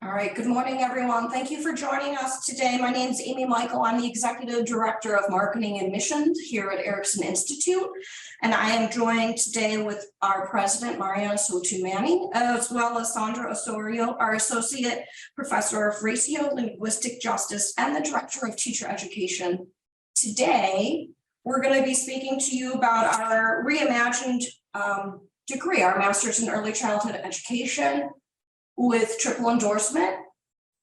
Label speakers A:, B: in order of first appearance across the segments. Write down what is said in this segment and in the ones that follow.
A: All right, good morning, everyone. Thank you for joining us today. My name is Amy Michael. I'm the Executive Director of Marketing and Missions here at Erikson Institute. And I am joined today with our President, Mariana Souto-Manning, as well as Sandra Osorio, our Associate Professor of Raciolinguistic Justice and the Director of Teacher Education. Today, we're going to be speaking to you about our reimagined degree, our Master's in Early Childhood Education, with triple endorsement,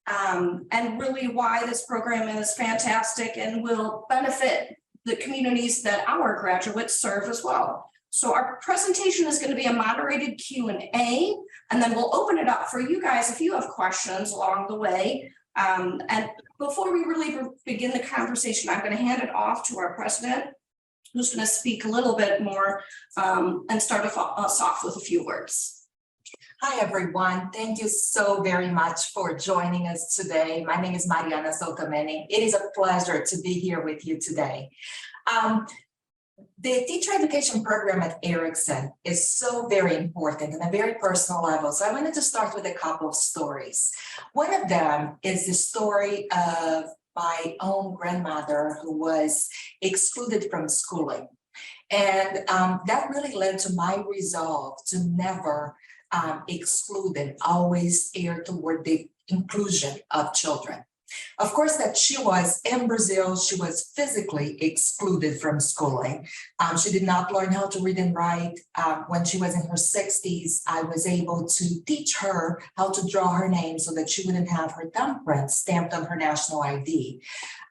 A: and really why this program is fantastic and will benefit the communities that our graduates serve as well. So our presentation is going to be a moderated Q&A, and then we'll open it up for you guys if you have questions along the way. And before we really begin the conversation, I'm going to hand it off to our president, who's going to speak a little bit more and start us off with a few words.
B: Hi, everyone. Thank you so very much for joining us today. My name is Mariana Souto-Manning. It is a pleasure to be here with you today. The teacher education program at Erikson is so very important on a very personal level. So I wanted to start with a couple of stories. One of them is the story of my own grandmother who was excluded from schooling. And that really led to my resolve to never exclude and always err toward the inclusion of children. Of course, that she was in Brazil, she was physically excluded from schooling. She did not learn how to read and write. When she was in her 60s, I was able to teach her how to draw her name so that she wouldn't have her thumbprint stamped on her national ID.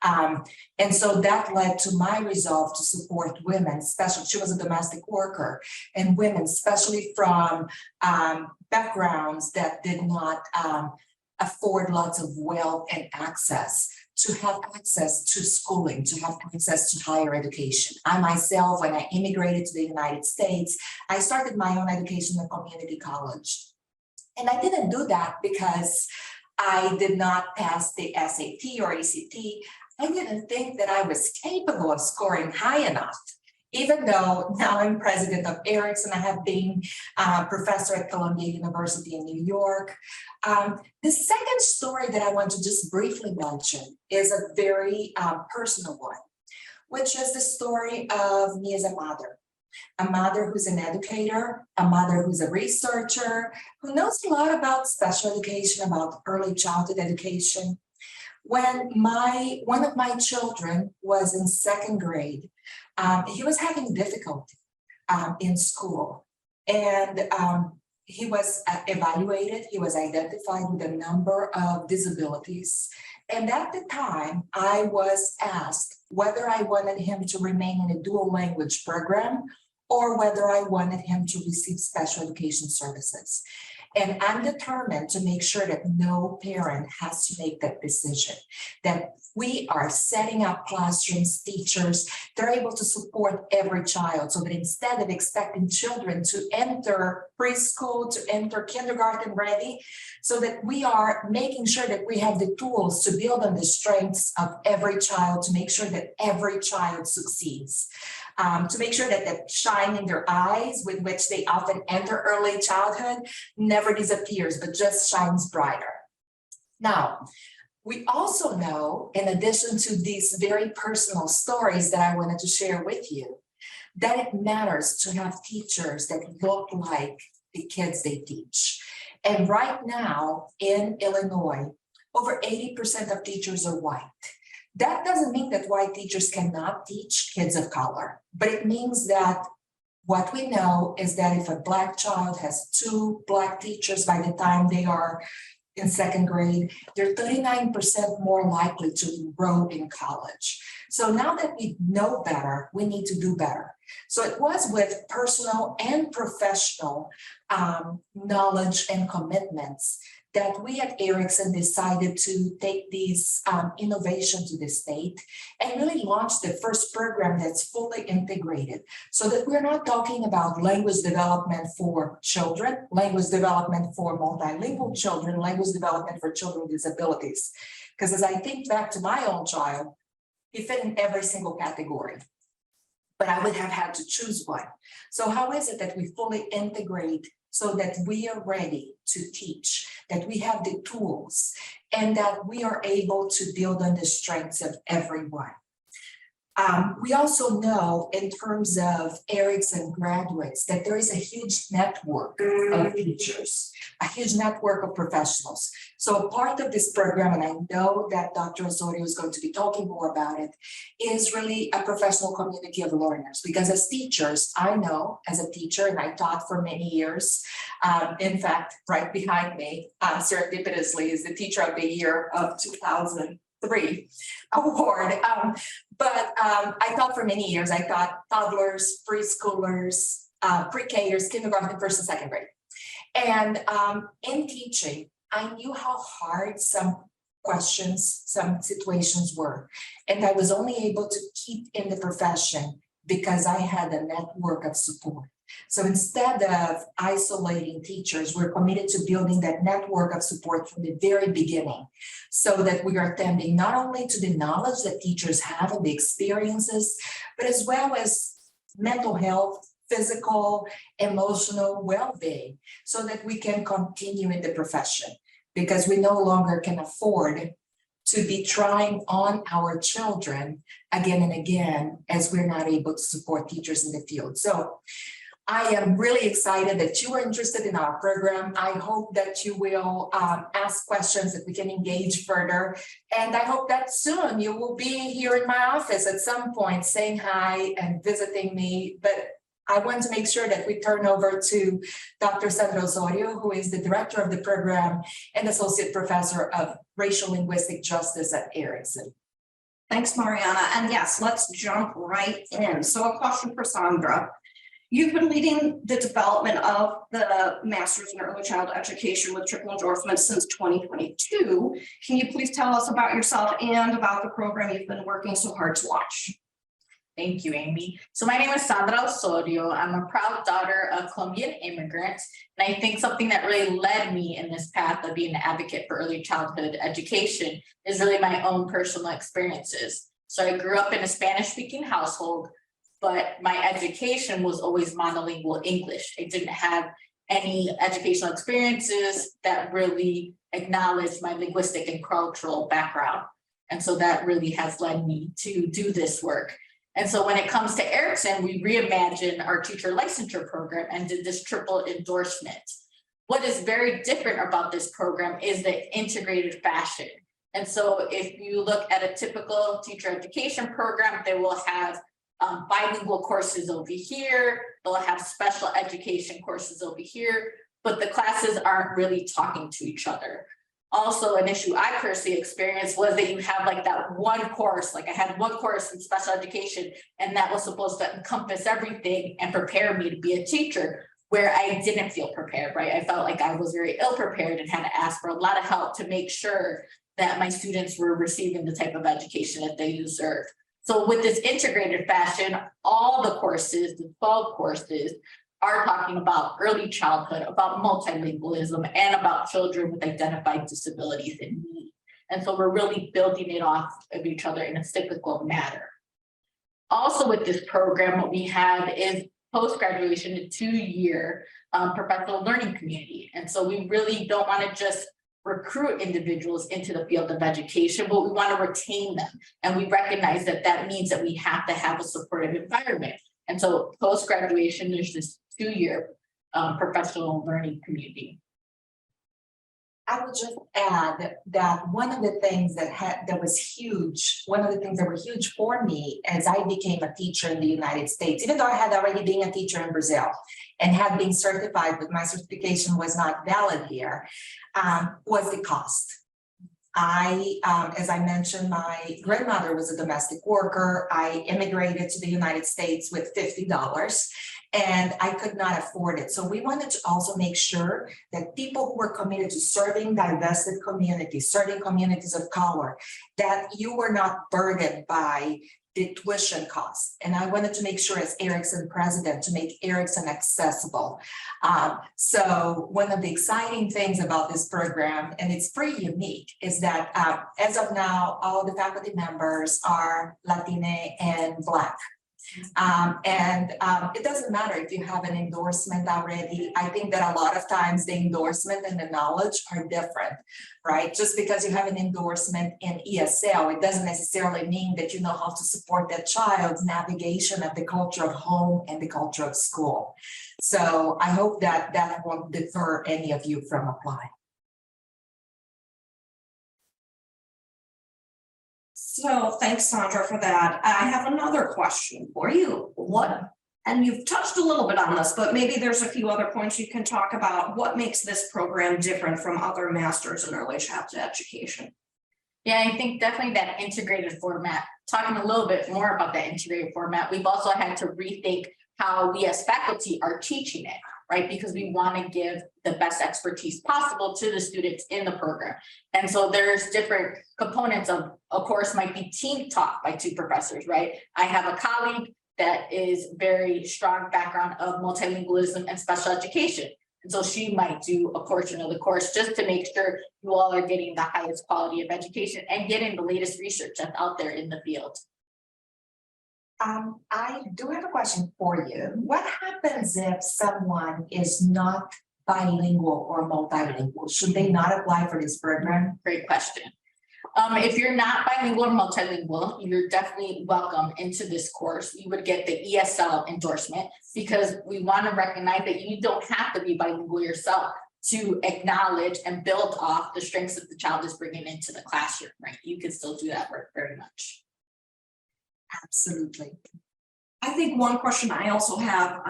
B: And so that led to my resolve to support women, especially, she was a domestic worker, and women, especially from backgrounds that did not afford lots of wealth and access, to have access to schooling, to have access to higher education. I myself, when I immigrated to the United States, I started my own education in a community college. And I didn't do that because I did not pass the SAT or ACT. I didn't think that I was capable of scoring high enough. Even though now I'm president of Erikson, I have been a professor at Columbia University in New York. The second story that I want to just briefly mention is a very personal one, which is the story of me as a mother who's an educator, a mother who's a researcher, who knows a lot about special education, about early childhood education. When one of my children was in second grade, he was having difficulty in school, and he was evaluated. He was identified with a number of disabilities. And at the time, I was asked whether I wanted him to remain in a dual language program or whether I wanted him to receive special education services. And I'm determined to make sure that no parent has to make that decision, that we are setting up classrooms, teachers, they're able to support every child, so that instead of expecting children to enter preschool, to enter kindergarten ready, so that we are making sure that we have the tools to build on the strengths of every child, to make sure that every child succeeds. To make sure that the shine in their eyes with which they often enter early childhood never disappears, but just shines brighter. Now, we also know, in addition to these very personal stories that I wanted to share with you, that it matters to have teachers that look like the kids they teach. And right now in Illinois, over 80% of teachers are white. That doesn't mean that white teachers cannot teach kids of color, but it means that what we know is that if a Black child has 2 Black teachers by the time they are in second grade, they're 39% more likely to enroll in college. So now that we know better, we need to do better. So it was with personal and professional knowledge and commitments that we at Erikson decided to take these innovation to the state and really launch the first program that's fully integrated, so that we're not talking about language development for children, language development for multilingual children, language development for children with disabilities. Because as I think back to my own child, he fit in every single category, but I would have had to choose one. So how is it that we fully integrate so that we are ready to teach, that we have the tools, and that we are able to build on the strengths of everyone. We also know in terms of Erikson graduates that there is a huge network of teachers, a huge network of professionals. So part of this program, and I know that Dr. Osorio is going to be talking more about it, is really a professional community of learners. Because as teachers, I know as a teacher, and I taught for many years, in fact, right behind me, serendipitously, is the Teacher of the Year of 2003 award. But I taught for many years. I taught toddlers, preschoolers, pre-Kers, kindergarten, first and second grade. And in teaching, I knew how hard some questions, some situations were. And I was only able to keep in the profession because I had a network of support. So instead of isolating teachers, we're committed to building that network of support from the very beginning, so that we are attending not only to the knowledge that teachers have and the experiences, but as well as mental health, physical, emotional well-being, so that we can continue in the profession, because we no longer can afford to be trying on our children again and again as we're not able to support teachers in the field. So I am really excited that you are interested in our program. I hope that you will ask questions, that we can engage further. And I hope that soon you will be here in my office at some point saying hi and visiting me. But I want to make sure that we turn over to Dr. Sandra Osorio, who is the director of the program and associate professor of Raciolinguistic Justice at Erikson.
A: Thanks, Mariana. And yes, let's jump right in. So a question for Sandra. You've been leading the development of the Master's in Early Child Education with triple endorsements since 2022. Can you please tell us about yourself and about the program you've been working so hard to launch?
C: Thank you, Amy. So my name is Sandra Osorio. I'm a proud daughter of Colombian immigrants. And I think something that really led me in this path of being an advocate for early childhood education is really my own personal experiences. So I grew up in a Spanish-speaking household, but my education was always monolingual English. I didn't have any educational experiences that really acknowledged my linguistic and cultural background. And so that really has led me to do this work. And so when it comes to Erikson, we reimagined our teacher licensure program and did this triple endorsement. What is very different about this program is the integrated fashion. And so if you look at a typical teacher education program, they will have bilingual courses over here, they'll have special education courses over here, but the classes aren't really talking to each other. Also, an issue I personally experienced was that you have like that one course, like I had one course in special education, and that was supposed to encompass everything and prepare me to be a teacher, where I didn't feel prepared, right? I felt like I was very ill prepared and had to ask for a lot of help to make sure that my students were receiving the type of education that they deserve. So with this integrated fashion, all the courses, the 12 courses, are talking about early childhood, about multilingualism, and about children with identified disabilities and needs. And so we're really building it off of each other in a cyclical manner. Also with this program, what we have is post-graduation, a 2-year professional learning community. And so we really don't want to just recruit individuals into the field of education, but we want to retain them. And we recognize that that means that we have to have a supportive environment. And so post-graduation, there's this 2-year professional learning community.
B: I would just add that one of the things that was huge, one of the things that were huge for me as I became a teacher in the United States, even though I had already been a teacher in Brazil and had been certified, but my certification was not valid here, was the cost. As I mentioned, my grandmother was a domestic worker. I immigrated to the United States with $50. And I could not afford it. So we wanted to also make sure that people who were committed to serving divested communities, serving communities of color, that you were not burdened by the tuition costs. And I wanted to make sure as Erikson president to make Erikson accessible. So one of the exciting things about this program, and it's pretty unique, is that as of now, all the faculty members are Latina and Black. It doesn't matter if you have an endorsement already. I think that a lot of times the endorsement and the knowledge are different, right? Just because you have an endorsement in ESL, it doesn't necessarily mean that you know how to support that child's navigation of the culture of home and the culture of school. So I hope that that won't deter any of you from applying.
A: So thanks, Sandra, for that. I have another question for you. And you've touched a little bit on this, but maybe there's a few other points you can talk about. What makes this program different from other masters in early childhood education?
C: Yeah, I think definitely that integrated format, talking a little bit more about that integrated format, we've also had to rethink how we as faculty are teaching it, right? Because we want to give the best expertise possible to the students in the program. And so there's different components of a course might be team taught by two professors, right? I have a colleague that is very strong background of multilingualism and special education. And so she might do a portion of the course just to make sure you all are getting the highest quality of education and getting the latest research that's out there in the field.
B: I do have a question for you. What happens if someone is not bilingual or multilingual? Should they not apply for this program?
C: Great question. If you're not bilingual or multilingual, you're definitely welcome into this course. You would get the ESL endorsement because we want to recognize that you don't have to be bilingual yourself to acknowledge and build off the strengths that the child is bringing into the classroom, right? You can still do that work very much.
B: Absolutely.
A: I think one question I also have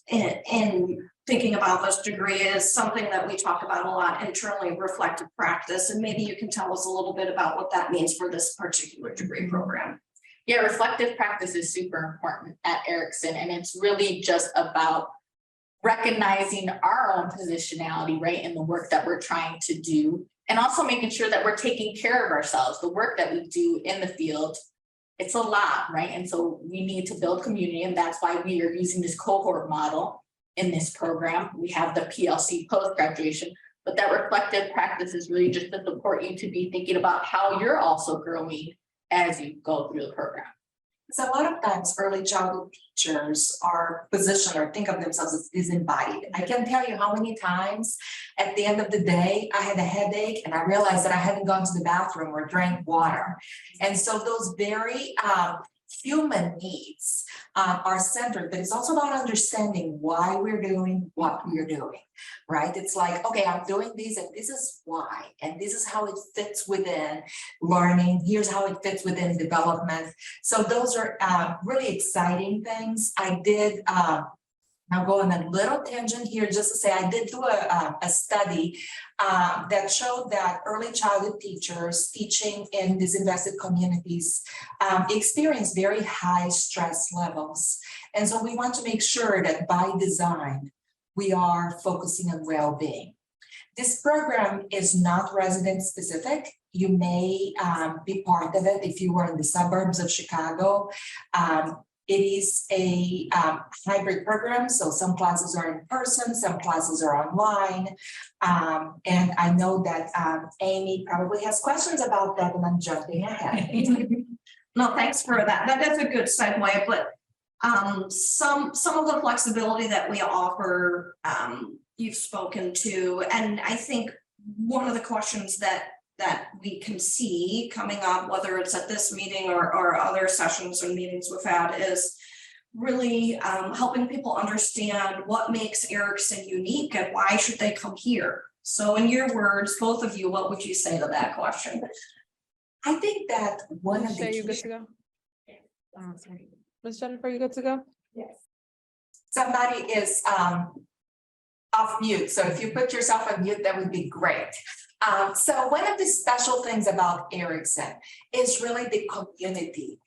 A: in thinking about this degree is something that we talk about a lot internally, reflective practice, and maybe you can tell us a little bit about what that means for this particular degree program.
C: Yeah, reflective practice is super important at Erikson, and it's really just about recognizing our own positionality, right, in the work that we're trying to do, and also making sure that we're taking care of ourselves. The work that we do in the field, it's a lot, right? And so we need to build community, and that's why we are using this cohort model in this program. We have the PLC post-graduation, but that reflective practice is really just to support you to be thinking about how you're also growing as you go through the program.
B: So a lot of times early childhood teachers are positioned or think of themselves as disembodied. I can tell you how many times at the end of the day, I had a headache and I realized that I hadn't gone to the bathroom or drank water. And so those very human needs are centered, but it's also about understanding why we're doing what we're doing, right? It's like, okay, I'm doing this and this is why, and this is how it fits within learning. Here's how it fits within development. So those are really exciting things. I did, I'll go on a little tangent here just to say I did do a study that showed that early childhood teachers teaching in disinvested communities experience very high stress levels. And so we want to make sure that by design, we are focusing on well-being. This program is not resident specific. You may be part of it if you were in the suburbs of Chicago. It is a hybrid program, so some classes are in person, some classes are online. And I know that Amy probably has questions about that, and I'm jumping ahead.
A: No, thanks for that. That's a good segue, but some of the flexibility that we offer, you've spoken to, and I think one of the questions that we can see coming up, whether it's at this meeting or other sessions or meetings we've had, is really helping people understand what makes Erikson unique and why should they come here. So in your words, both of you, what would you say to that question?
B: I think that one of the
D: you good to go? Oh, sorry. Ms. Jennifer, you good to go?
B: Yes. Somebody is off mute, so if you put yourself on mute, that would be great. So one of the special things about Erikson is really the community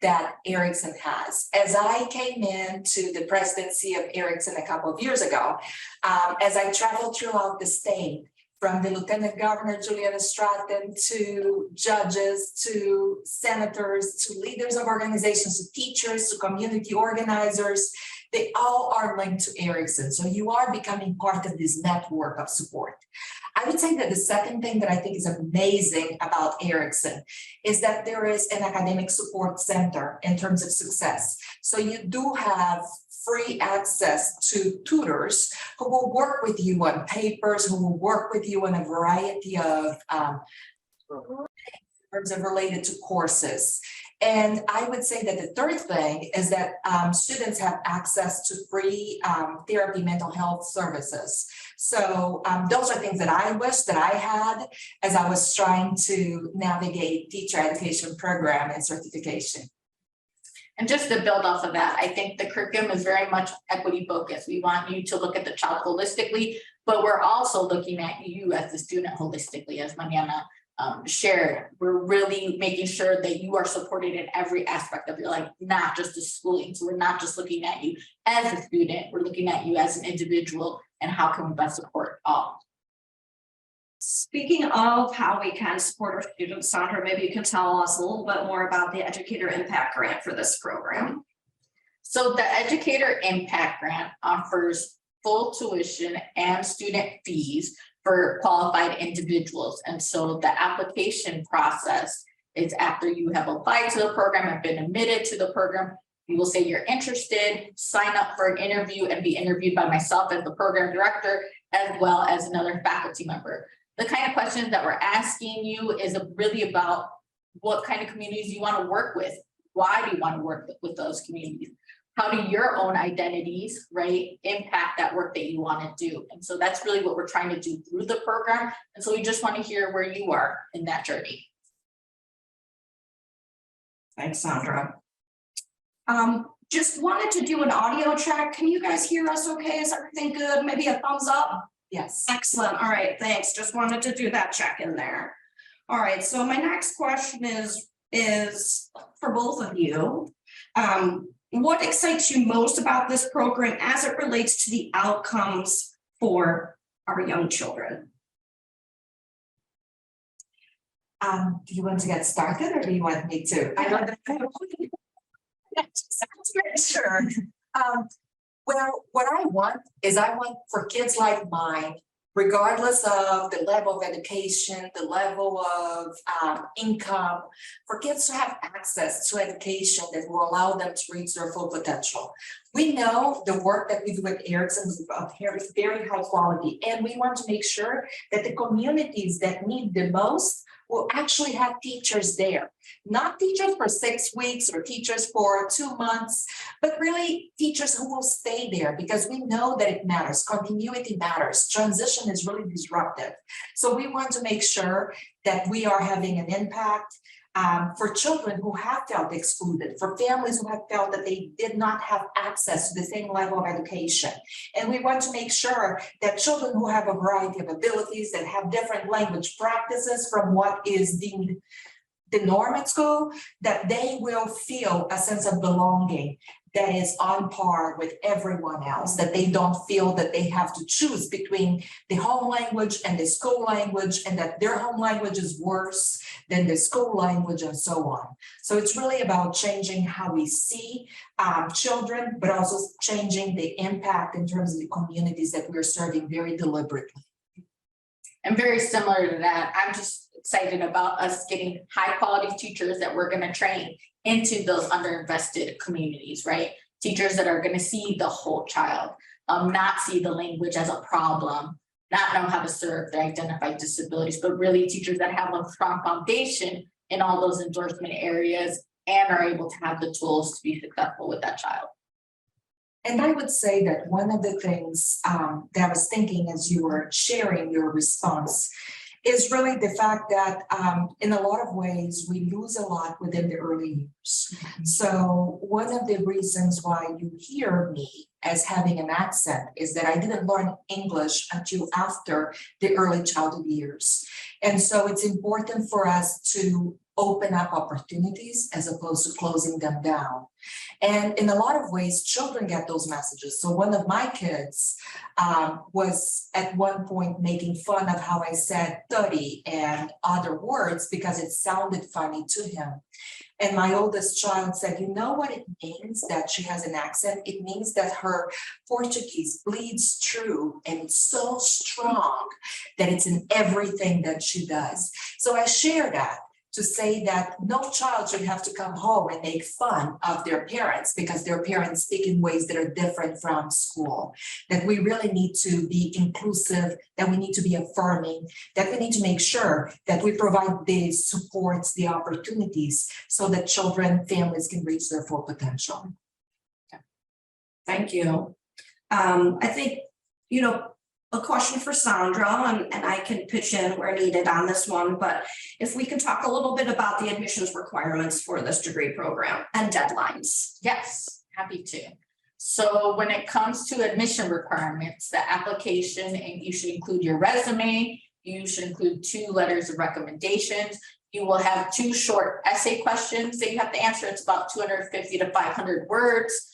B: that Erikson has. As I came into the presidency of Erikson a couple of years ago, as I traveled throughout the state, from the Lieutenant Governor, Juliana Stratton, to judges, to senators, to leaders of organizations, to teachers, to community organizers, they all are linked to Erikson. So you are becoming part of this network of support. I would say that the second thing that I think is amazing about Erikson is that there is an academic support center in terms of success. So you do have free access to tutors who will work with you on papers, who will work with you on a variety of terms of related to courses. And I would say that the third thing is that students have access to free therapy mental health services. So those are things that I wish that I had as I was trying to navigate teacher education program and certification.
C: And just to build off of that, I think the curriculum is very much equity focused. We want you to look at the child holistically, but we're also looking at you as the student holistically, as Mariana shared. We're really making sure that you are supported in every aspect of your life, not just the schooling. So we're not just looking at you as a student, we're looking at you as an individual and how can we best support all.
A: Speaking of how we can support our students, Sandra, maybe you can tell us a little bit more about the Educator Impact Grant for this program.
C: So the Educator Impact Grant offers full tuition and student fees for qualified individuals. And so the application process is after you have applied to the program and been admitted to the program, you will say you're interested, sign up for an interview and be interviewed by myself as the program director, as well as another faculty member. The kind of questions that we're asking you is really about what kind of communities you want to work with. Why do you want to work with those communities? How do your own identities, right, impact that work that you want to do? And so that's really what we're trying to do through the program. And so we just want to hear where you are in that journey.
A: Thanks, Sandra. Just wanted to do an audio check. Can you guys hear us okay? Is everything good? Maybe a thumbs up?
B: Yes.
A: Excellent. All right, thanks. Just wanted to do that check in there. All right, so my next question is for both of you. What excites you most about this program as it relates to the outcomes for our young children?
B: Do you want to get started or do you want me to? Sure. Well, what I want for kids like mine, regardless of the level of education, the level of income, for kids to have access to education that will allow them to reach their full potential. We know the work that we do at Erikson is of very high quality, and we want to make sure that the communities that need the most will actually have teachers there. Not teachers for 6 weeks or teachers for 2 months, but really teachers who will stay there because we know that it matters. Continuity matters. Transition is really disruptive. So we want to make sure that we are having an impact for children who have felt excluded, for families who have felt that they did not have access to the same level of education. And we want to make sure that children who have a variety of abilities, that have different language practices from what is deemed the norm at school, that they will feel a sense of belonging that is on par with everyone else, that they don't feel that they have to choose between the home language and the school language, and that their home language is worse than the school language and so on. So it's really about changing how we see children, but also changing the impact in terms of the communities that we're serving very deliberately.
C: And very similar to that, I'm just excited about us getting high quality teachers that we're going to train into those underinvested communities, right? Teachers that are going to see the whole child, not see the language as a problem, not know how to serve their identified disabilities, but really teachers that have a strong foundation in all those endorsement areas and are able to have the tools to be successful with that child.
B: And I would say that one of the things that I was thinking as you were sharing your response is really the fact that in a lot of ways, we lose a lot within the early years. Mm-hmm. So one of the reasons why you hear me as having an accent is that I didn't learn English until after the early childhood years. And so it's important for us to open up opportunities as opposed to closing them down. And in a lot of ways, children get those messages. So one of my kids was at one point making fun of how I said study and other words because it sounded funny to him. And my oldest child said, you know what it means that she has an accent? It means that her Portuguese bleeds through and it's so strong that it's in everything that she does. So I share that to say that no child should have to come home and make fun of their parents because their parents speak in ways that are different from school, that we really need to be inclusive, that we need to be affirming, that we need to make sure that we provide the supports, the opportunities so that children, families can reach their full potential.
A: Thank you. I think, a question for Sandra, and I can pitch in where needed on this one, but if we can talk a little bit about the admissions requirements for this degree program and deadlines.
C: Yes, happy to. So when it comes to admission requirements, the application, and you should include your resume, you should include 2 letters of recommendations. You will have 2 short essay questions that you have to answer. It's about 250 to 500 words.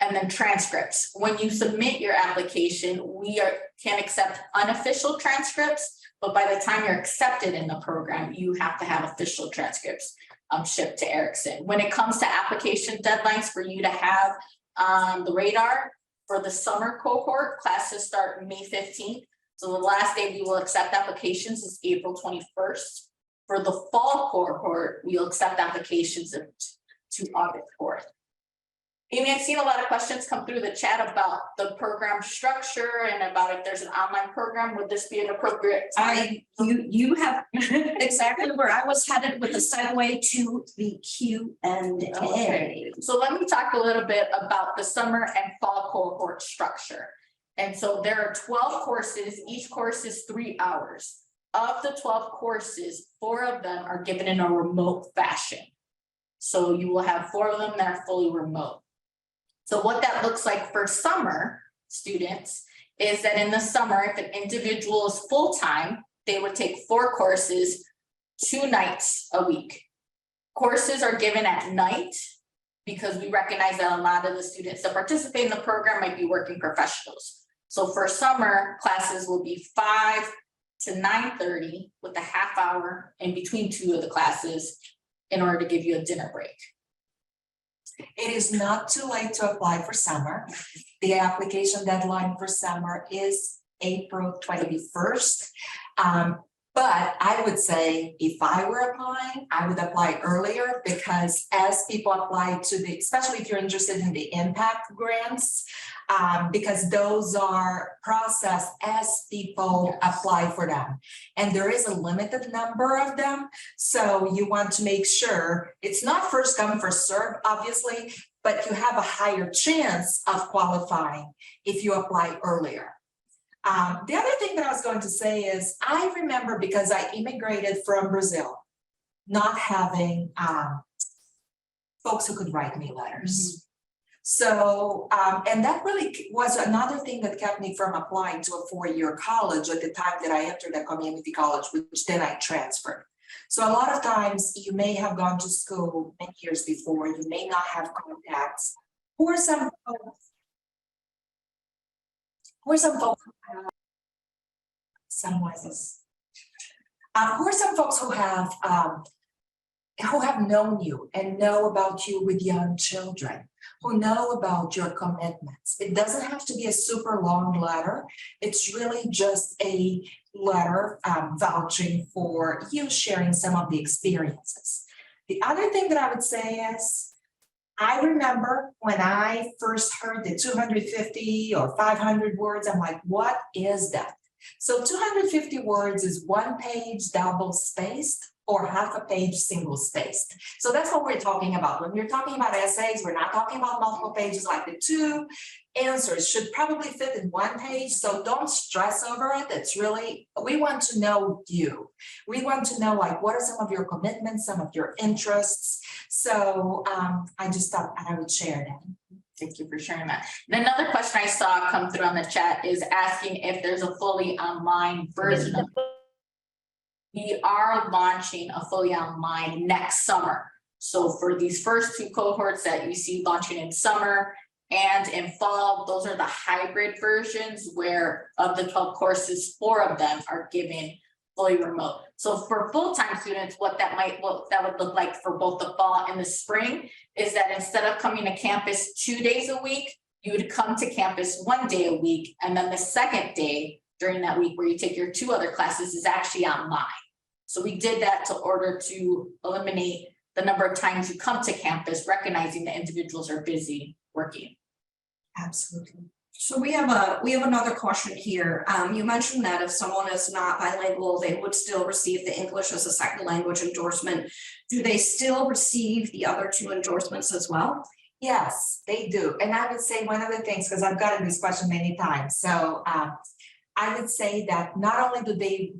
C: And then transcripts. When you submit your application, we can accept unofficial transcripts, but by the time you're accepted in the program, you have to have official transcripts shipped to Erikson. When it comes to application deadlines for you to have on the radar for the summer cohort, classes start May 15th. So the last day we will accept applications is April 21st. For the fall cohort, we'll accept applications to August 4th. Amy, I've seen a lot of questions come through the chat about the program structure and about if there's an online program. Would this be an appropriate time?
A: You have exactly where I was headed with the segue to the Q&A.
C: Okay. So let me talk a little bit about the summer and fall cohort structure. And so there are 12 courses. Each course is 3 hours. Of the 12 courses, 4 of them are given in a remote fashion. So you will have 4 of them that are fully remote. So what that looks like for summer students is that in the summer, if an individual is full-time, they would take 4 courses, 2 nights a week. Courses are given at night because we recognize that a lot of the students that participate in the program might be working professionals. So for summer, classes will be 5 to 9:30 with a half hour in between 2 of the classes in order to give you a dinner break.
B: It is not too late to apply for summer. The application deadline for summer is April 21st. But I would say if I were applying, I would apply earlier because as people apply to especially if you're interested in the impact grants, because those are processed as people apply for them. And there is a limited number of them. So you want to make sure it's not first come, first serve, obviously, but you have a higher chance of qualifying if you apply earlier. The other thing that I was going to say is I remember because I immigrated from Brazil, not having folks who could write me letters. Mm-hmm. So, and that really was another thing that kept me from applying to a 4-year college at the time that I entered a community college, which then I transferred. So a lot of times you may have gone to school many years before, you may not have contacts, or some folks who are some folks who have known you and know about you with young children, who know about your commitments. It doesn't have to be a super long letter. It's really just a letter vouching for you sharing some of the experiences. The other thing that I would say is, I remember when I first heard the 250 or 500 words, I'm like, what is that? So 250 words is 1 page double spaced or half a page single spaced. So that's what we're talking about. When we're talking about essays, we're not talking about multiple pages. Like the 2 answers should probably fit in 1 page. So don't stress over it. It's really, we want to know you. We want to know like, what are some of your commitments, some of your interests. So I just thought I would share that.
C: Thank you for sharing that. And another question I saw come through on the chat is asking if there's a fully online version of we are launching a fully online next summer. So for these first two cohorts that you see launching in summer and in fall, those are the hybrid versions where of the 12 courses, 4 of them are given fully remote. So for full-time students, what that would look like for both the fall and the spring is that instead of coming to campus 2 days a week, you would come to campus 1 day a week. And then the second day during that week where you take your 2 other classes is actually online. So we did that to order to eliminate the number of times you come to campus, recognizing that individuals are busy working.
B: Absolutely.
A: So we have another question here. You mentioned that if someone is not bilingual, they would still receive the English as a second language endorsement. Do they still receive the other 2 endorsements as well?
B: Yes, they do. And I would say one of the things, because I've gotten this question many times. So I would say that not only do they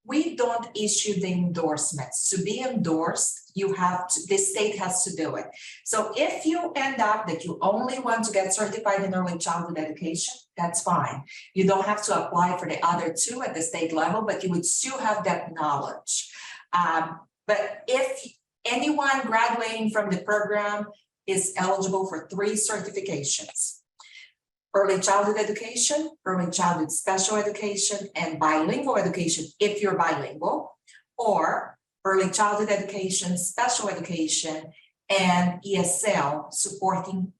B: we don't issue the endorsements. To be endorsed, you have to, the state has to do it. So if you end up that you only want to get certified in early childhood education, that's fine. You don't have to apply for the other 2 at the state level, but you would still have that knowledge. But if anyone graduating from the program is eligible for 3 certifications: early childhood education, early childhood special education, and bilingual education if you're bilingual, or early childhood education, special education, and ESL supporting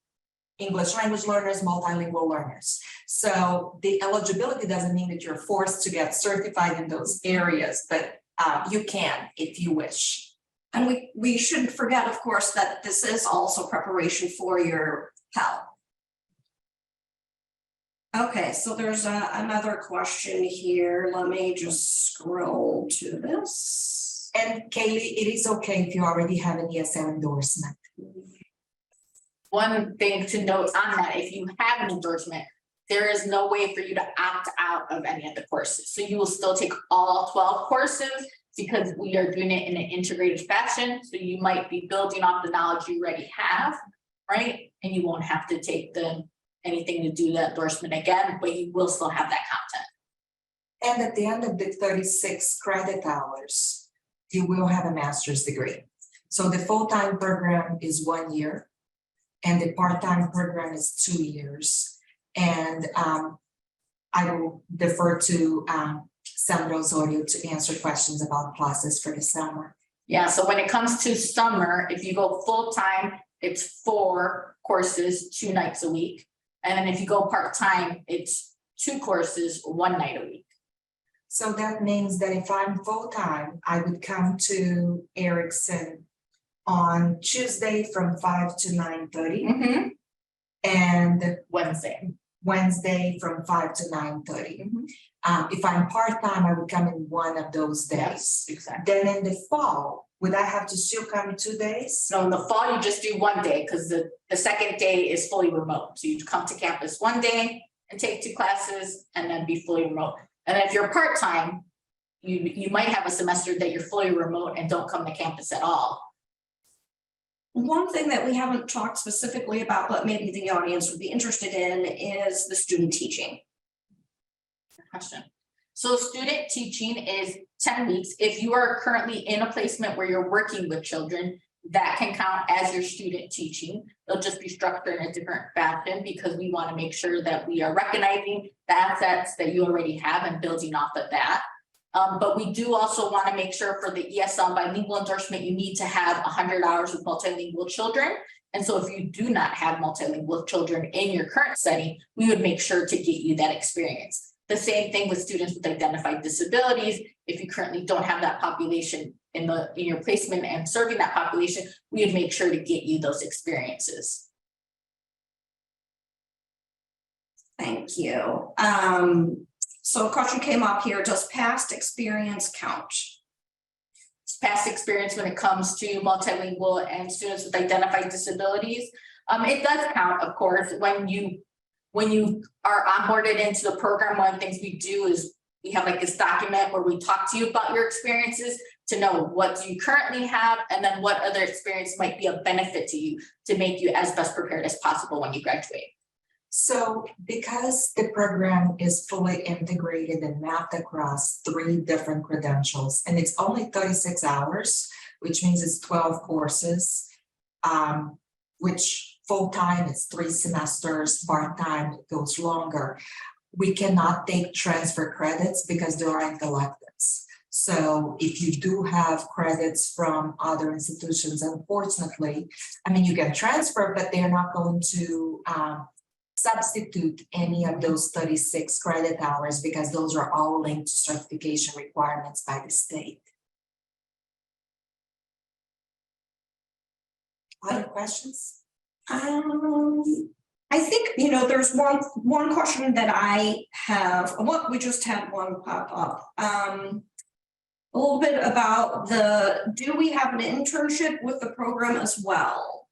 B: English language learners, multilingual learners. So the eligibility doesn't mean that you're forced to get certified in those areas, but you can if you wish.
A: And we shouldn't forget, of course, that this is also preparation for your Pell. Okay, so there's another question here. Let me just scroll to this.
B: And Kaylee, it is okay if you already have an ESL endorsement.
C: One thing to note on that, if you have an endorsement, there is no way for you to opt out of any of the courses. So you will still take all 12 courses because we are doing it in an integrated fashion. So you might be building off the knowledge you already have, right? And you won't have to take anything to do the endorsement again, but you will still have that content.
B: And at the end of the 36 credit hours, you will have a master's degree. So the full-time program is 1 year and the part-time program is 2 years. And I will defer to Sandra Osorio to answer questions about classes for the summer.
C: Yeah, so when it comes to summer, if you go full-time, it's 4 courses, 2 nights a week. And then if you go part-time, it's 2 courses, 1 night a week.
B: So that means that if I'm full-time, I would come to Erikson on Tuesday from 5 to 9:30 and Wednesday from 5 to 9:30. If I'm part-time, I would come in one of those days.
C: Yes, exactly.
B: Then in the fall, would I have to still come 2 days?
C: So in the fall, you just do 1 day because the second day is fully remote. So you come to campus 1 day and take 2 classes and then be fully remote. And if you're part-time, you might have a semester that you're fully remote and don't come to campus at all.
A: One thing that we haven't talked specifically about, but maybe the audience would be interested in, is the student teaching.
C: Question. So student teaching is 10 weeks. If you are currently in a placement where you're working with children, that can count as your student teaching. They'll just be structured in a different fashion because we want to make sure that we are recognizing the assets that you already have and building off of that. But we do also want to make sure for the ESL bilingual endorsement, you need to have 100 hours with multilingual children. And so if you do not have multilingual children in your current setting, we would make sure to get you that experience. The same thing with students with identified disabilities. If you currently don't have that population in your placement and serving that population, we would make sure to get you those experiences.
A: Thank you. So a question came up here, does past experience count?
C: Past experience when it comes to multilingual and students with identified disabilities. It does count, of course, when you are onboarded into the program. One of the things we do is we have like this document where we talk to you about your experiences to know what do you currently have and then what other experience might be a benefit to you to make you as best prepared as possible when you graduate.
B: So because the program is fully integrated and mapped across 3 different credentials, and it's only 36 hours, which means it's 12 courses, which full-time is 3 semesters, part-time it goes longer. We cannot take transfer credits because there aren't electives. So if you do have credits from other institutions, unfortunately, I mean, you can transfer, but they're not going to substitute any of those 36 credit hours because those are all linked to certification requirements by the state. Other questions?
A: I think, there's one question that I have, we just had one pop up. A little bit about do we have an internship with the program as well?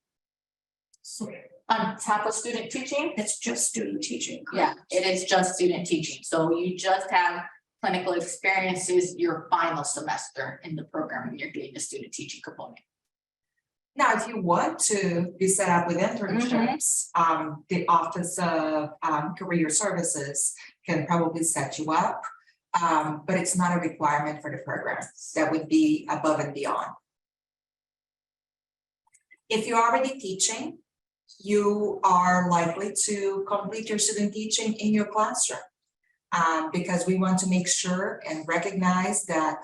C: So on top of student teaching?
A: It's just student teaching.
C: Yeah,
A: correct?
C: it is just student teaching. So you just have clinical experiences your final semester in the program when you're doing the student teaching component.
B: Now, if you want to be set up with internships, the Office of Career Services can probably set you up, but it's not a requirement for the program. That would be above and beyond. If you're already teaching, you are likely to complete your student teaching in your classroom because we want to make sure and recognize that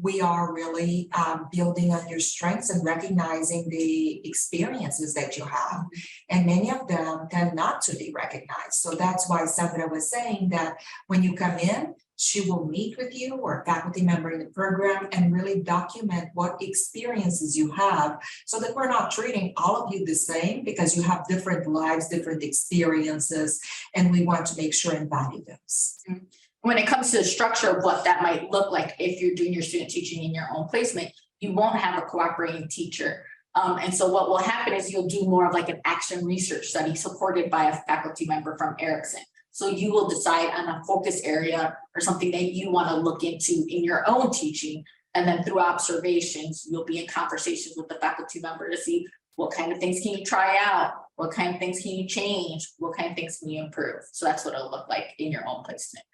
B: we are really building on your strengths and recognizing the experiences that you have. And many of them tend not to be recognized. So that's why Sandra was saying that when you come in, she will meet with you or a faculty member in the program and really document what experiences you have so that we're not treating all of you the same because you have different lives, different experiences, and we want to make sure and value those.
C: When it comes to the structure of what that might look like if you're doing your student teaching in your own placement, you won't have a cooperating teacher. And so what will happen is you'll do more of like an action research study supported by a faculty member from Erikson. So you will decide on a focus area or something that you want to look into in your own teaching. And then through observations, you'll be in conversations with the faculty member to see what kind of things can you try out? What kind of things can you change? What kind of things can you improve? So that's what it'll look like in your own placement.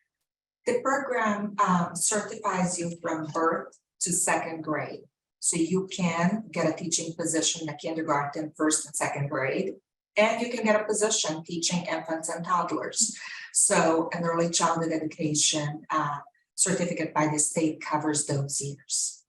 B: The program certifies you from birth to 2nd grade. So you can get a teaching position in kindergarten, 1st and 2nd grade, and you can get a position teaching infants and toddlers. So an early childhood education certificate by the state covers those years.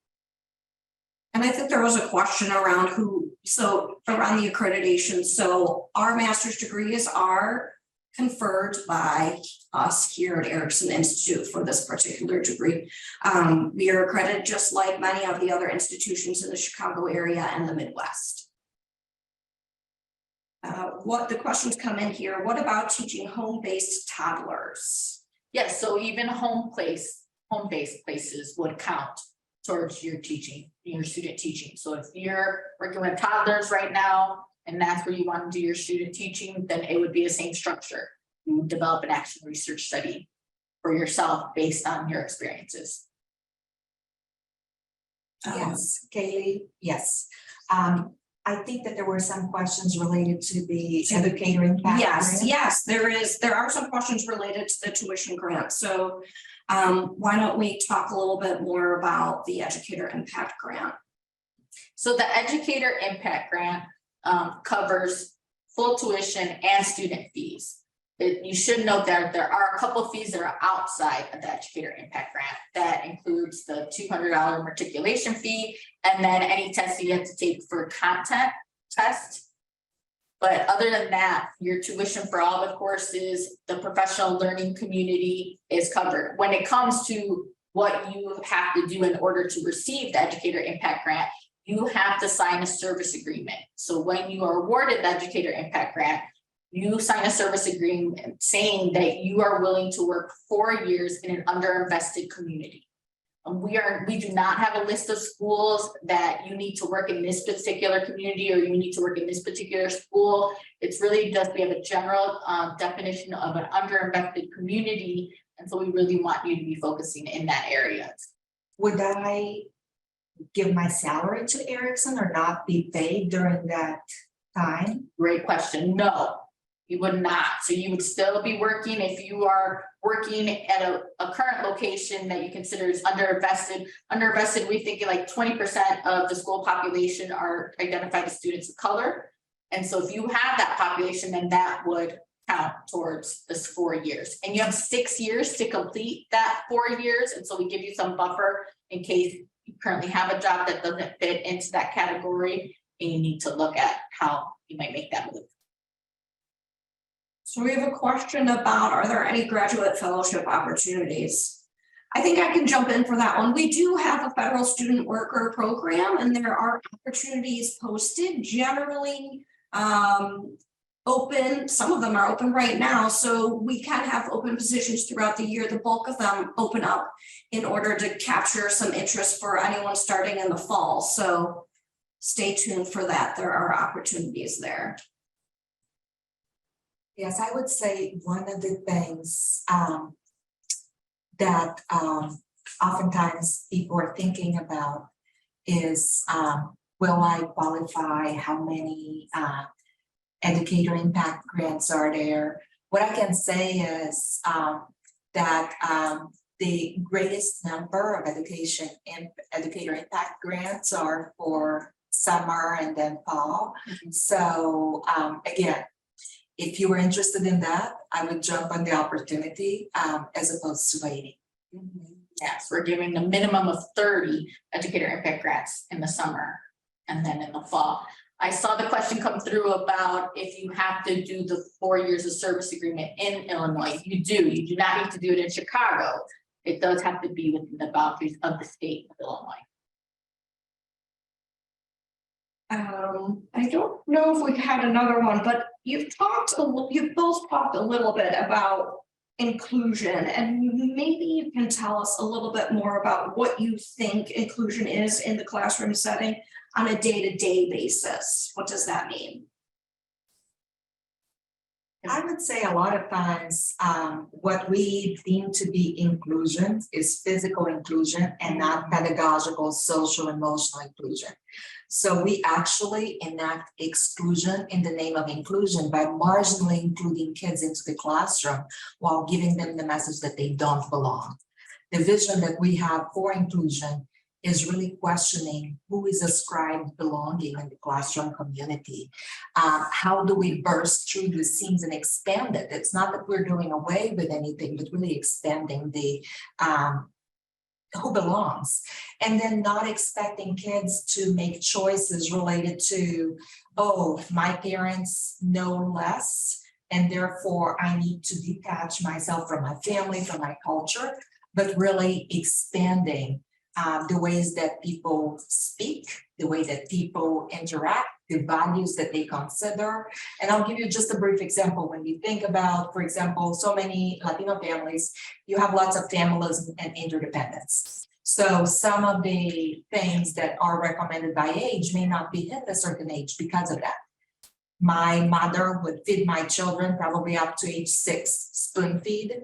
A: And I think there was a question around around the accreditation. So our master's degrees are conferred by us here at Erikson Institute for this particular degree. We are accredited just like many of the other institutions in the Chicago area and the Midwest. What the questions come in here, what about teaching home-based toddlers?
C: Yes, so even home-based places would count towards your teaching, your student teaching. So if you're working with toddlers right now, and that's where you want to do your student teaching, then it would be the same structure. You would develop an action research study for yourself based on your experiences.
B: Yes, Kaylee, yes. I think that there were some questions related to the Educator Impact Grant.
A: Yes, there are some questions related to the tuition grant. So why don't we talk a little bit more about the Educator Impact Grant?
C: So the Educator Impact Grant covers full tuition and student fees. You should note that there are a couple of fees that are outside of the Educator Impact Grant. That includes the $200 matriculation fee and then any tests you have to take for content test. But other than that, your tuition for all the courses, the professional learning community is covered. When it comes to what you have to do in order to receive the Educator Impact Grant, you have to sign a service agreement. So when you are awarded the Educator Impact Grant, you sign a service agreement saying that you are willing to work 4 years in an underinvested community. We do not have a list of schools that you need to work in this particular community or you need to work in this particular school. It's really just, we have a general definition of an underinvested community. And so we really want you to be focusing in that area.
B: Would I give my salary to Erikson or not be paid during that time?
C: Great question. No, You would not. So you would still be working if you are working at a current location that you consider is underinvested. Underinvested, we think like 20% of the school population are identified as students of color. And so if you have that population, then that would count towards this 4 years. And you have 6 years to complete that 4 years. And so we give you some buffer in case you currently have a job that doesn't fit into that category and you need to look at how you might make that move.
A: So we have a question about, are there any graduate fellowship opportunities? I think I can jump in for that one. We do have a federal student worker program and there are opportunities posted, generally open. Some of them are open right now. So we can have open positions throughout the year. The bulk of them open up in order to capture some interest for anyone starting in the fall. So stay tuned for that. There are opportunities there.
B: Yes, I would say one of the things that oftentimes people are thinking about is, will I qualify? How many Educator Impact Grants are there? What I can say is that the greatest number of Educator Impact Grants are for summer and then fall. So again, if you were interested in that, I would jump on the opportunity as opposed to waiting.
C: Yes, we're giving the minimum of 30 Educator Impact Grants in the summer and then in the fall. I saw the question come through about if you have to do the 4 years of service agreement in Illinois. You do not need to do it in Chicago. It does have to be within the boundaries of the state of Illinois.
A: I don't know if we had another one, but you've both talked a little bit about inclusion, and maybe you can tell us a little bit more about what you think inclusion is in the classroom setting on a day-to-day basis. What does that mean?
B: I would say a lot of times what we deem to be inclusion is physical inclusion and not pedagogical, social, emotional inclusion. So we actually enact exclusion in the name of inclusion by marginally including kids into the classroom while giving them the message that they don't belong. The vision that we have for inclusion is really questioning who is ascribed belonging in the classroom community. How do we burst through the seams and expand it? It's not that we're doing away with anything, but really expanding the who belongs, and then not expecting kids to make choices related to, oh, my parents know less, and therefore I need to detach myself from my family, from my culture, but really expanding the ways that people speak, the way that people interact, the values that they consider. And I'll give you just a brief example. When you think about, for example, so many Latino families, you have lots of families and interdependence. So some of the things that are recommended by age may not be hit at a certain age because of that. My mother would feed my children probably up to age 6, spoon feed,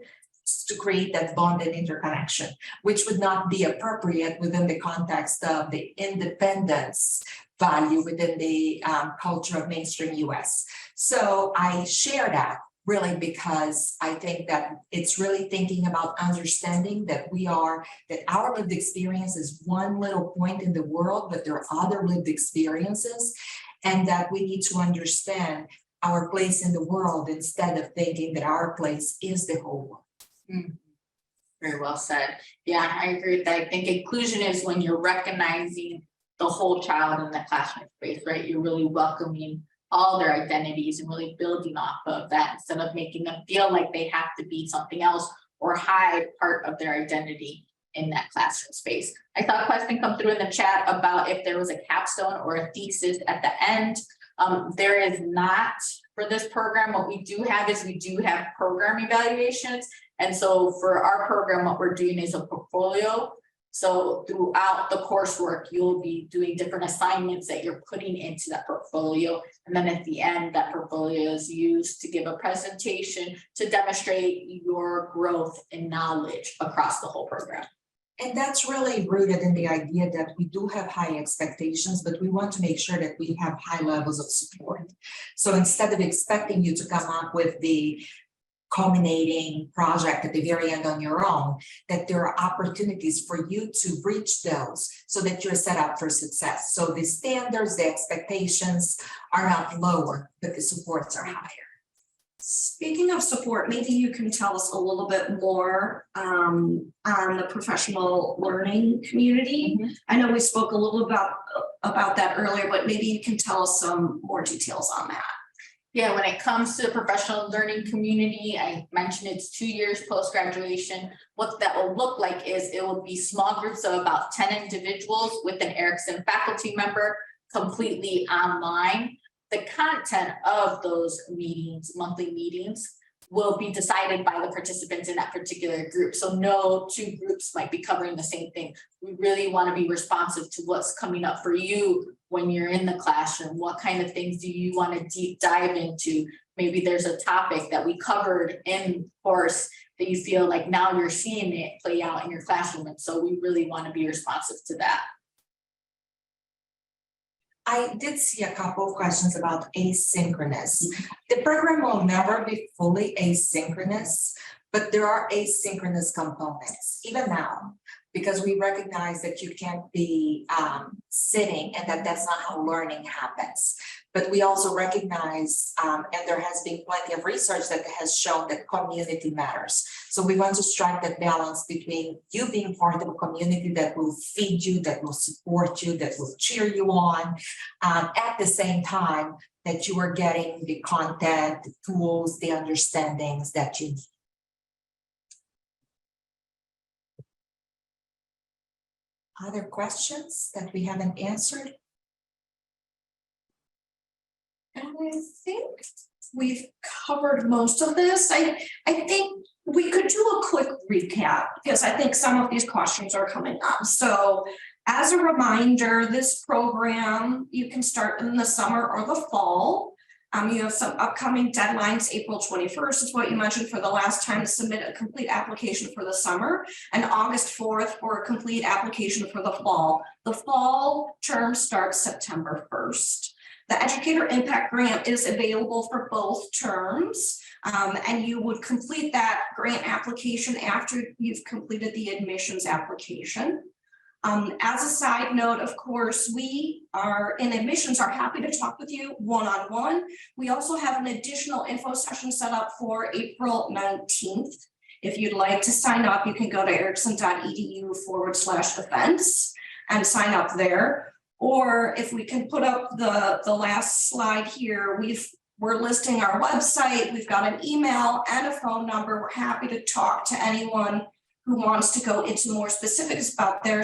B: to create that bond and interconnection, which would not be appropriate within the context of the independence value within the culture of mainstream US. So I share that really because I think that it's really thinking about understanding that that our lived experience is one little point in the world, but there are other lived experiences, and that we need to understand our place in the world instead of thinking that our place is the whole world.
C: Very well said. Yeah, I agree with that. I think inclusion is when you're recognizing the whole child in the classroom space, right? You're really welcoming all their identities and really building off of that instead of making them feel like they have to be something else or hide part of their identity in that classroom space. I saw a question come through in the chat about if there was a capstone or a thesis at the end. There is not for this program. What we do have is we do have program evaluations. And so for our program, what we're doing is a portfolio. So throughout the coursework, you'll be doing different assignments that you're putting into that portfolio. And then at the end, that portfolio is used to give a presentation to demonstrate your growth and knowledge across the whole program.
B: And that's really rooted in the idea that we do have high expectations, but we want to make sure that we have high levels of support. So instead of expecting you to come up with the culminating project at the very end on your own, that there are opportunities for you to reach those so that you're set up for success. So the standards, the expectations are not lower, but the supports are higher.
A: Speaking of support, maybe you can tell us a little bit more on the professional learning community. I know we spoke a little about that earlier, but maybe you can tell us some more details on that.
C: Yeah, when it comes to the professional learning community, I mentioned it's 2 years post-graduation. What that will look like is it will be small groups of about 10 individuals with an Erikson faculty member, completely online. The content of those meetings, monthly meetings, will be decided by the participants in that particular group. So no two groups might be covering the same thing. We really want to be responsive to what's coming up for you when you're in the classroom. What kind of things do you want to deep dive into? Maybe there's a topic that we covered in course that you feel like now you're seeing it play out in your classroom. And so we really want to be responsive to that.
B: I did see a couple of questions about asynchronous. The program will never be fully asynchronous, but there are asynchronous components, even now, because we recognize that you can't be sitting and that's not how learning happens. But we also recognize, and there has been plenty of research that has shown that community matters. So we want to strike that balance between you being part of a community that will feed you, that will support you, that will cheer you on, at the same time that you are getting the content, the tools, the understandings that you need. Other questions that we haven't answered?
A: And I think we've covered most of this. I think we could do a quick recap because I think some of these questions are coming up. So as a reminder, this program, you can start in the summer or the fall. You have some upcoming deadlines. April 21st is what you mentioned for the last time to submit a complete application for the summer, and August 4th for a complete application for the fall. The fall term starts September 1st. The Educator Impact Grant is available for both terms, and you would complete that grant application after you've completed the admissions application. As a side note, of course, we are in admissions are happy to talk with you one-on-one. We also have an additional info session set up for April 19th. If you'd like to sign up, you can go to erikson.edu/events and sign up there. Or if we can put up the last slide here, we're listing our website. We've got an email and a phone number. We're happy to talk to anyone who wants to go into more specifics about their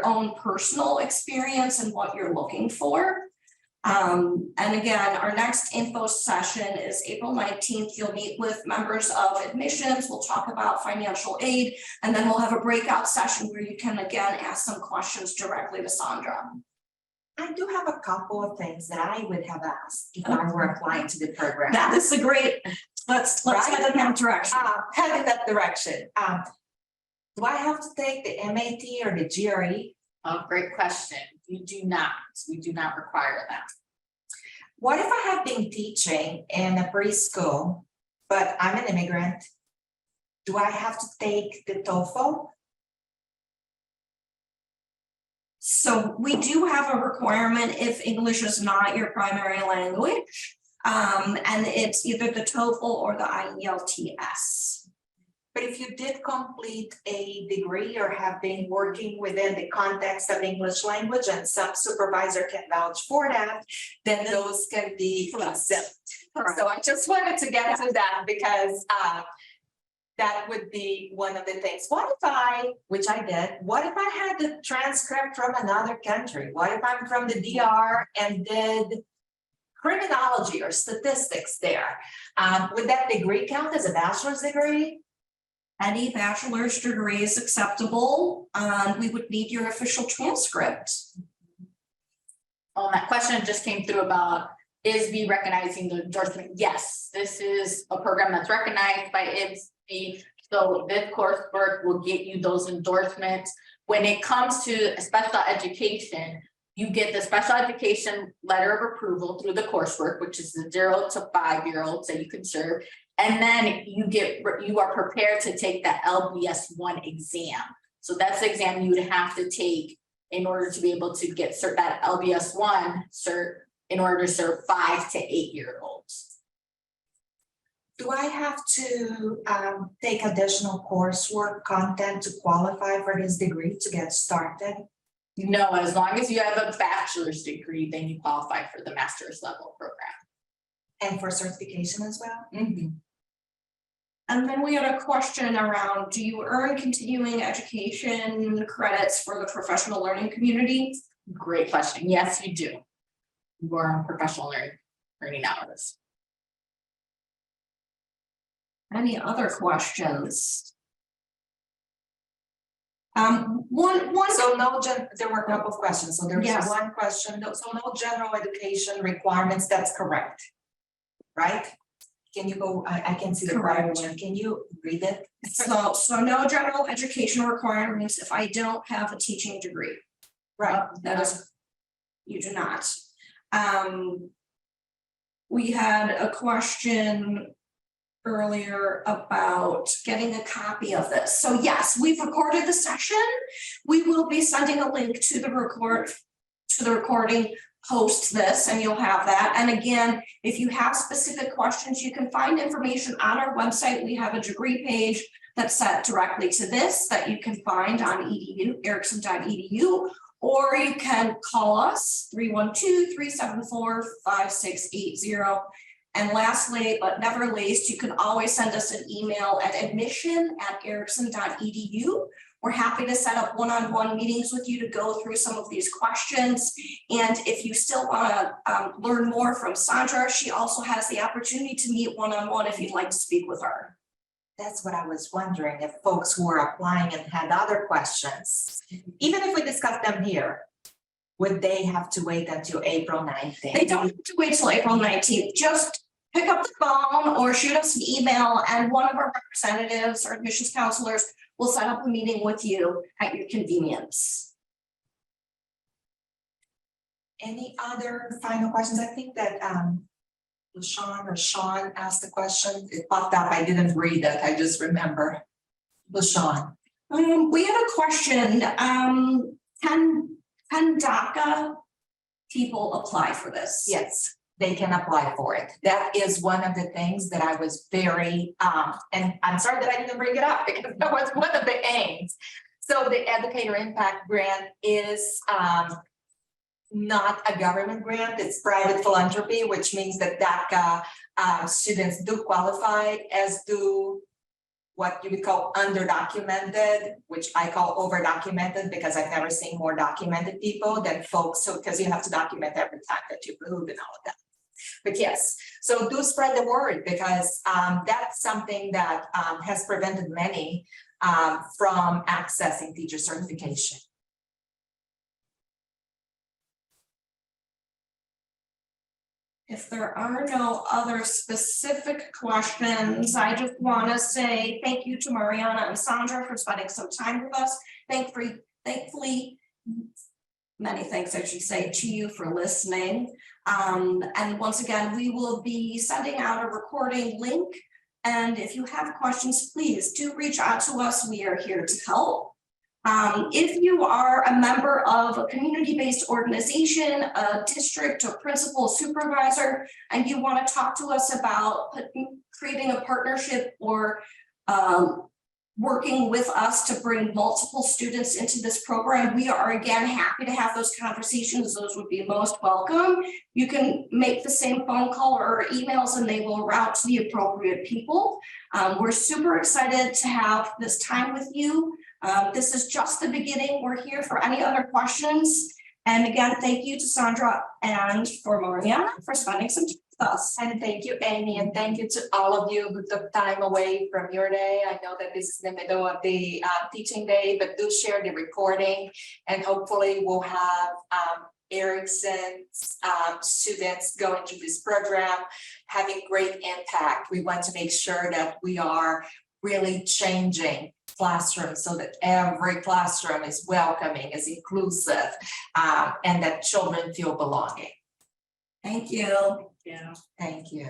A: own personal experience and what you're looking for. And again, our next info session is April 19th. You'll meet with members of admissions. We'll talk about financial aid, and then we'll have a breakout session where you can again ask some questions directly to Sandra.
B: I do have a couple of things that I would have asked if I were applying to the program.
A: That is a great, let's head in that direction.
B: Head in that direction. Do I have to take the MAT or the GRE?
C: Oh, great question. We do not require that.
B: What if I have been teaching in a preschool, but I'm an immigrant? Do I have to take the TOEFL?
A: So we do have a requirement if English is not your primary language, and it's either the TOEFL or the IELTS.
B: But if you did complete a degree or have been working within the context of English language and some supervisor can vouch for that, then those can be exempt. So I just wanted to get to that because that would be one of the things. What if which I did, what if I had the transcript from another country? What if I'm from the DR and did criminology or statistics there? Would that degree count as a bachelor's degree?
A: Any bachelor's degree is acceptable. We would need your official transcript.
C: That question just came through about ISB recognizing the endorsement. Yes, this is a program that's recognized by ISB. So this coursework will get you those endorsements. When it comes to special education, you get the special education letter of approval through the coursework, which is the 0 to 5-year-olds that you can serve. And then you are prepared to take that LBS-1 exam. So that's the exam you would have to take in order to be able to get that LBS-1 cert in order to serve 5 to 8-year-olds.
B: Do I have to take additional coursework content to qualify for this degree to get started?
C: No, as long as you have a bachelor's degree, then you qualify for the master's level program.
B: And for certification as well?
C: Mm-hmm.
A: And then we had a question around, do you earn continuing education credits for the professional learning community?
C: Great question. Yes, you do. You are on professional learning hours.
A: Any other questions?
B: So there were a couple of questions. So there was
A: Yes.
B: one question, so no general education requirements, that's correct, right? Can you go, I can see the
A: Correct.
B: question. Can you read it?
A: So no general education requirements if I don't have a teaching degree.
B: Right.
A: That is, you do not. We had a question earlier about getting a copy of this. So yes, we've recorded the session. We will be sending a link to the recording post this, and you'll have that. And again, if you have specific questions, you can find information on our website. We have a degree page that's set directly to this that you can find on erikson.edu, or you can call us 312-374-5680. And lastly, but never least, you can always send us an email at admission@erikson.edu. We're happy to set up one-on-one meetings with you to go through some of these questions. And if you still want to learn more from Sandra, she also has the opportunity to meet one-on-one if you'd like to speak with her.
B: That's what I was wondering, if folks who are applying and had other questions, even if we discuss them here, would they have to wait until April 19th?
A: They don't have to wait till April 19th. Just pick up the phone or shoot us an email, and one of our representatives or admissions counselors will set up a meeting with you at your convenience.
B: Any other final questions? I think that Sean asked a question. It popped up. I didn't read it. I just remember. LaShawn.
A: We had a question. Can DACA people apply for this?
B: Yes, they can apply for it. That is one of the things that I was very, and I'm sorry that I didn't bring it up because that was one of the aims. So the Educator Impact Grant is not a government grant, it's private philanthropy, which means that DACA students do qualify, as do what you would call underdocumented, which I call overdocumented because I've never seen more documented people than folks. So because you have to document every time that you move and all of that. But yes, so do spread the word, because that's something that has prevented many from accessing teacher certification.
A: If there are no other specific questions, I just want to say thank you to Mariana and Sandra for spending some time with us. Thankfully, many thanks, I should say, to you for listening. And once again, we will be sending out a recording link. And if you have questions, please do reach out to us. We are here to help. If you are a member of a community-based organization, a district or principal supervisor, and you want to talk to us about creating a partnership or working with us to bring multiple students into this program, we are again happy to have those conversations. Those would be most welcome. You can make the same phone call or emails and they will route to the appropriate people. We're super excited to have this time with you. This is just the beginning. We're here for any other questions. And again, thank you to Sandra and for Mariana for spending some time with us.
B: And thank you, Amy, and thank you to all of you who took time away from your day. I know that this is the middle of the teaching day, but do share the recording, and hopefully we'll have Erikson's students going through this program having great impact. We want to make sure that we are really changing classrooms so that every classroom is welcoming, is inclusive, and that children feel belonging.
A: Thank you.
C: Yeah.
B: Thank you.